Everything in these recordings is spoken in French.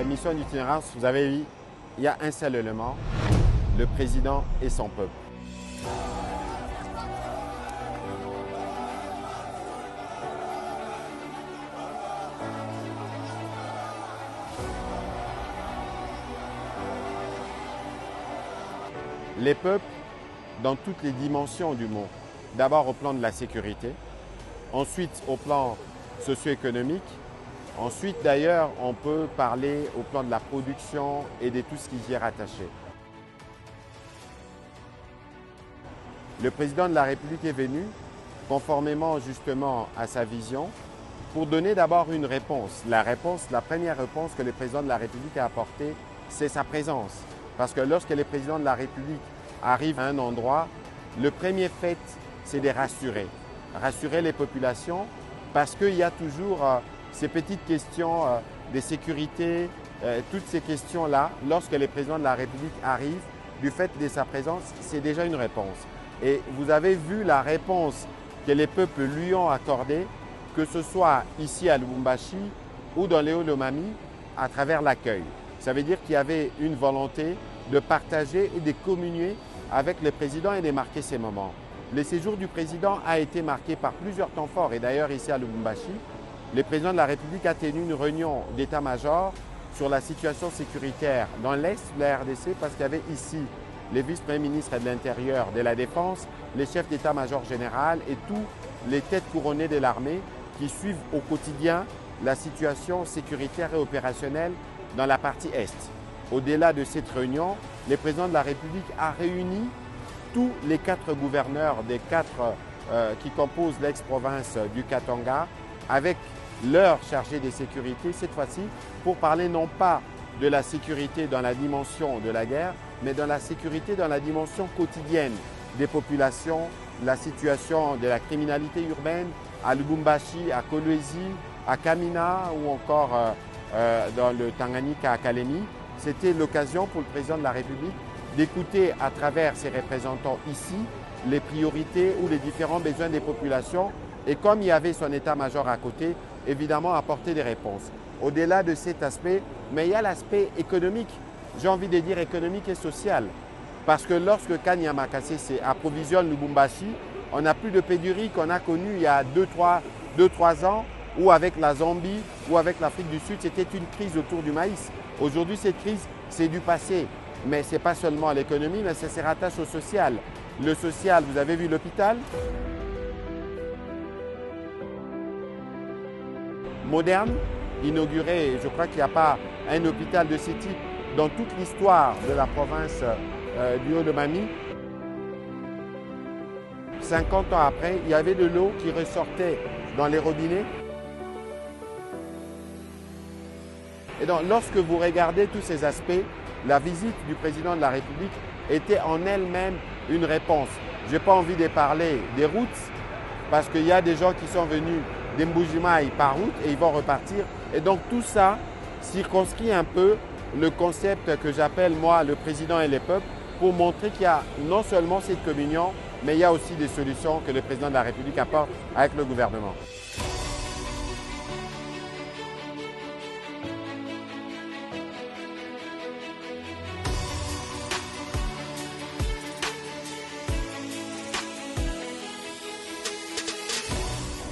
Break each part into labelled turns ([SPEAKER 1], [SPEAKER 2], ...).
[SPEAKER 1] Mission d'itinérance, vous avez vu, il y a un seul élément, le président et son peuple. Les peuples, dans toutes les dimensions du monde, d'abord au plan de la sécurité, ensuite au plan socio-économique, ensuite d'ailleurs on peut parler au plan de la production et de tout ce qui y est rattaché. Le président de la République est venu, conformément justement à sa vision, pour donner d'abord une réponse. La première réponse que le président de la République a apportée, c'est sa présence. Parce que lorsque le président de la République arrive à un endroit, le premier fait, c'est de rassurer. Rassurer les populations parce qu'il y a toujours ces petites questions de sécurité, toutes ces questions-là, lorsque le président de la République arrive, du fait de sa présence, c'est déjà une réponse. Et vous avez vu la réponse que les peuples lui ont accordée, que ce soit ici à Lubumbashi ou dans les Hauts-Lomami, à travers l'accueil. Ça veut dire qu'il y avait une volonté de partager et de communier avec le président et de marquer ces moments. Le séjour du président a été marqué par plusieurs temps forts et d'ailleurs ici à Lubumbashi, le président de la République a tenu une réunion d'état-major sur la situation sécuritaire dans l'Est de la RDC parce qu'il y avait ici les vice-premiers ministres de l'Intérieur, de la Défense, les chefs d'état-major général et tous les têtes couronnées de l'armée qui suivent au quotidien la situation sécuritaire et opérationnelle dans la partie Est. Au-delà de cette réunion, le président de la République a réuni tous les 4 gouverneurs des 4 qui composent l'ex-province du Katanga avec leur chargé de sécurité, cette fois-ci, pour parler non pas de la sécurité dans la dimension de la guerre, mais dans la sécurité dans la dimension quotidienne des populations, la situation de la criminalité urbaine à Lubumbashi, à Kolwezi, à Kamina ou encore dans le Tanganyika à Kalemi. C'était l'occasion pour le président de la République d'écouter à travers ses représentants ici les priorités ou les différents besoins des populations et comme il y avait son état-major à côté, évidemment apporter des réponses. Au-delà de cet aspect, mais il y a l'aspect économique, j'ai envie de dire économique et social. Parce que lorsque Kanyama Kasese approvisionne Lubumbashi, on n'a plus de pénurie qu'on a connue il y a 2-3 ans, ou avec la Zambie, ou avec l'Afrique du Sud, c'était une crise autour du maïs. Aujourd'hui, cette crise, c'est du passé. Mais ce n'est pas seulement l'économie, mais ça se rattache au social. Le social, vous avez vu l'hôpital moderne, inauguré, je crois qu'il n'y a pas un hôpital de ce type dans toute l'histoire de la province du Haut-Lomami. 50 ans après, il y avait de l'eau qui ressortait dans les robinets. Et donc, lorsque vous regardez tous ces aspects, la visite du président de la République était en elle-même une réponse. Je n'ai pas envie de parler des routes parce qu'il y a des gens qui sont venus d'Mbujimai par route et ils vont repartir. Et donc tout ça circonscrit un peu le concept que j'appelle moi le président et les peuples pour montrer qu'il y a non seulement cette communion, mais il y a aussi des solutions que le président de la République apporte avec le gouvernement.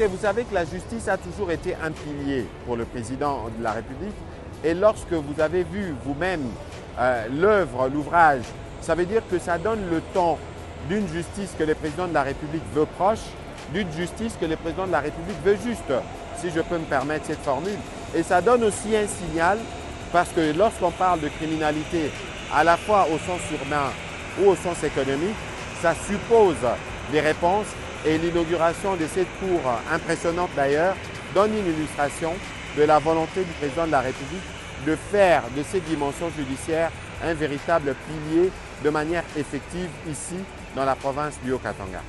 [SPEAKER 1] Vous savez que la justice a toujours été un pilier pour le président de la République et lorsque vous avez vu vous-même l'œuvre, l'ouvrage, ça veut dire que ça donne le ton d'une justice que le président de la République veut proche, d'une justice que le président de la République veut juste, si je peux me permettre cette formule. Et ça donne aussi un signal parce que lorsqu'on parle de criminalité à la fois au sens urbain ou au sens économique, ça suppose des réponses. Et l'inauguration de cette cour impressionnante d'ailleurs donne une illustration de la volonté du président de la République de faire de cette dimension judiciaire un véritable pilier de manière effective ici dans la province du Haut-Katanga.